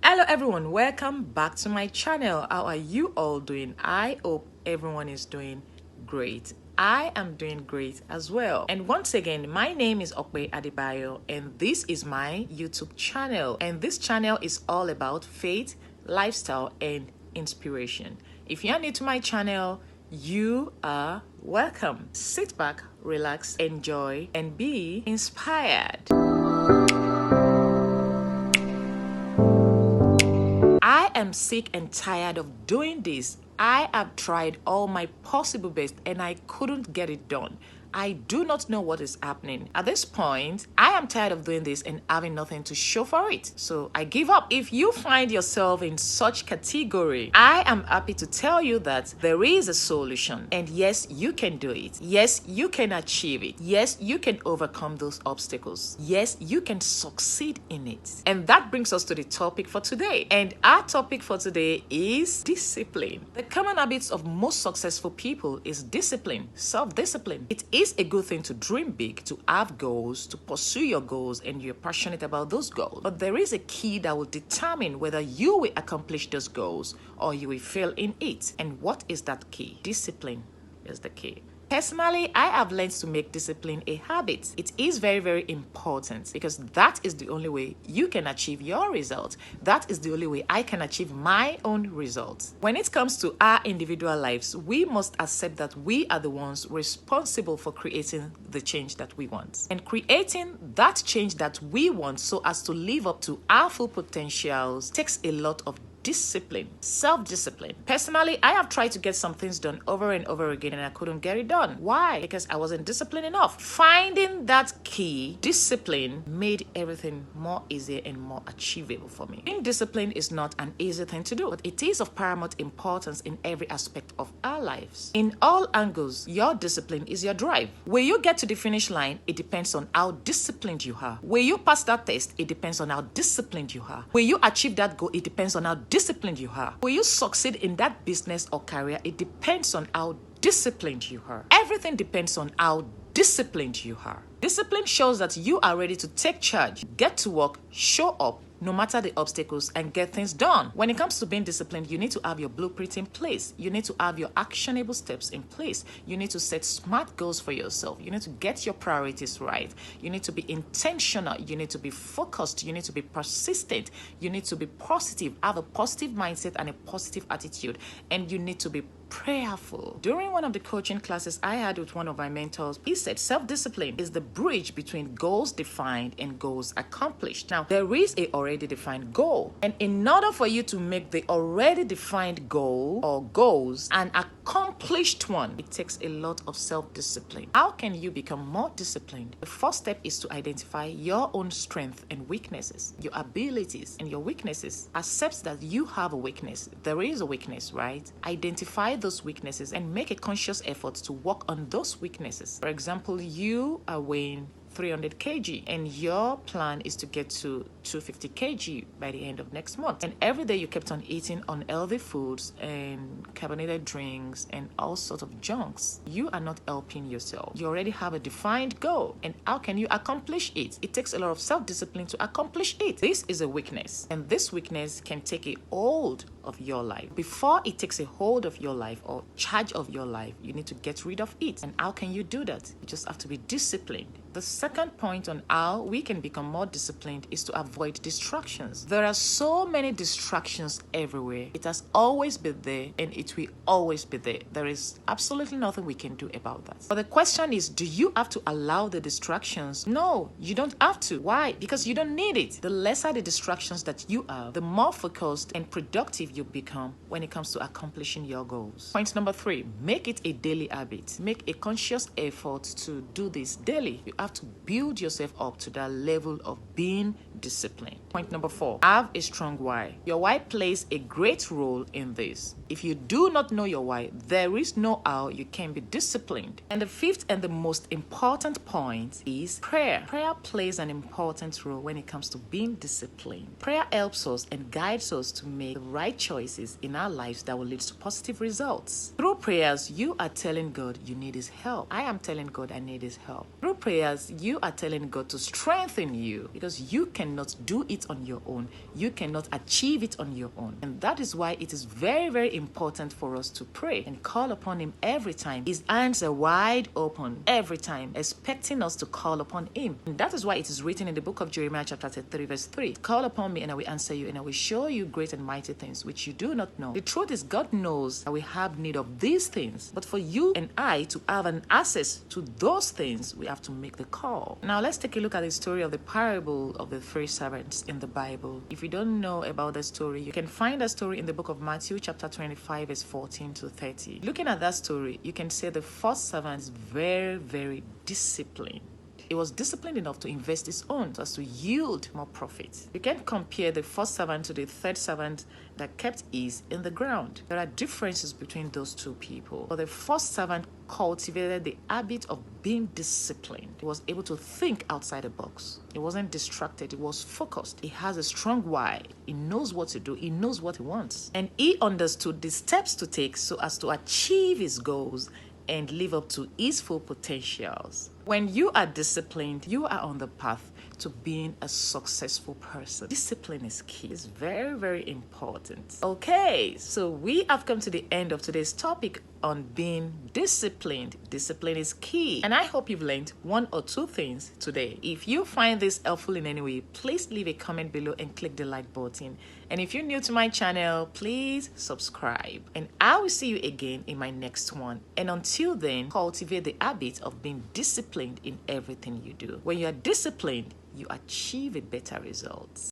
Hello everyone, welcome back to my channel. How are you all doing? I hope everyone is doing great. I am doing great as well. And once again, my name is OPEINSPIRES and this is my YouTube channel. And this channel is all about faith, lifestyle, and inspiration. If you're new to my channel, you are welcome. Sit back, relax, enjoy, and be inspired. I am sick and tired of doing this. I have tried all my possible best and I couldn't get it done. I do not know what is happening. At this point, I am tired of doing this and having nothing to show for it. So I give up. If you find yourself in such category, I am happy to tell you that there is a solution. And yes, you can do it. Yes, you can achieve it. Yes, you can overcome those obstacles. Yes, you can succeed in it. And that brings us to the topic for today. And our topic for today is discipline. The common habits of most successful people is discipline, self-discipline. It is a good thing to dream big, to have goals, to pursue your goals, and you're passionate about those goals. But there is a key that will determine whether you will accomplish those goals or you will fail in it. And what is that key? Discipline is the key. Personally, I have learned to make discipline a habit. It is very, very important because that is the only way you can achieve your results. That is the only way I can achieve my own results. When it comes to our individual lives, we must accept that we are the ones responsible for creating the change that we want. And creating that change that we want so as to live up to our full potentials takes a lot of discipline, self-discipline. Personally, I have tried to get some things done over and over again and I couldn't get it done. Why? Because I wasn't disciplined enough. Finding that key, discipline, made everything more easier and more achievable for me. Being disciplined is not an easy thing to do, but it is of paramount importance in every aspect of our lives. In all angles, your discipline is your drive. Will you get to the finish line? It depends on how disciplined you are. Will you pass that test? It depends on how disciplined you are. Will you achieve that goal? It depends on how disciplined you are. Will you succeed in that business or career? It depends on how disciplined you are. Everything depends on how disciplined you are. Discipline shows that you are ready to take charge, get to work, show up, no matter the obstacles, and get things done. When it comes to being disciplined, you need to have your blueprint in place. You need to have your actionable steps in place. You need to set smart goals for yourself. You need to get your priorities right. You need to be intentional. You need to be focused. You need to be persistent. You need to be positive, have a positive mindset and a positive attitude. And you need to be prayerful. During one of the coaching classes I had with one of my mentors, he said self-discipline is the bridge between goals defined and goals accomplished. Now, there is a already defined goal, and in order for you to make the already defined goal or goals an accomplished one, it takes a lot of self-discipline. How can you become more disciplined? The first step is to identify your own strengths and weaknesses, your abilities and your weaknesses. Accept that you have a weakness. There is a weakness, right? Identify those weaknesses and make a conscious effort to work on those weaknesses. For example, you are weighing 300 kg and your plan is to get to 250 kg by the end of next month, and every day you kept on eating unhealthy foods and carbonated drinks and all sorts of junks, you are not helping yourself. You already have a defined goal, and how can you accomplish it? It takes a lot of self-discipline to accomplish it. This is a weakness, and this weakness can take a hold of your life. Before it takes a hold of your life or charge of your life, you need to get rid of it. And how can you do that? You just have to be disciplined. The second point on how we can become more disciplined is to avoid distractions. There are so many distractions everywhere. It has always been there and it will always be there. There is absolutely nothing we can do about that. But the question is, do you have to allow the distractions? No, you don't have to. Why? Because you don't need it. The lesser the distractions that you have, the more focused and productive you become when it comes to accomplishing your goals. Point number 3, make it a daily habit. Make a conscious effort to do this daily. You have to build yourself up to that level of being disciplined. Point number 4, have a strong why. Your why plays a great role in this. If you do not know your why, there is no how you can be disciplined. And the 5th and the most important point is prayer. Prayer plays an important role when it comes to being disciplined. Prayer helps us and guides us to make the right choices in our lives that will lead to positive results. Through prayers, you are telling God you need His help. I am telling God I need His help. Through prayers, you are telling God to strengthen you because you can cannot do it on your own. You cannot achieve it on your own. And that is why it is very, very important for us to pray and call upon him every time. His hands are wide open every time, expecting us to call upon him. And that is why it is written in the book of Jeremiah chapter 33 verse 3. Call upon me and I will answer you, and I will show you great and mighty things which you do not know. The truth is, God knows that we have need of these things, but for you and I to have an access to those things, we have to make the call. Now let's take a look at the story of the parable of the three servants in the Bible. If you don't know about the story, you can find that story in the book of Matthew chapter 25 verse 14 to 30. Looking at that story, you can say the first servant is very, very disciplined. He was disciplined enough to invest his own so as to yield more profit. You can compare the first servant to the third servant that kept his in the ground. There are differences between those two people. But the first servant cultivated the habit of being disciplined. He was able to think outside the box. He wasn't distracted. He was focused. He has a strong why. He knows what to do. He knows what he wants. And he understood the steps to take so as to achieve his goals and live up to his full potentials. When you are disciplined, you are on the path to being a successful person. Discipline is key. It's very, very important. Okay, so we have come to the end of today's topic on being disciplined. Discipline is key. And I hope you've learned one or two things today. If you find this helpful in any way, please leave a comment below and click the like button. And if you're new to my channel, please subscribe. And I will see you again in my next one. And until then, cultivate the habit of being disciplined in everything you do. When you are disciplined, you achieve a better result.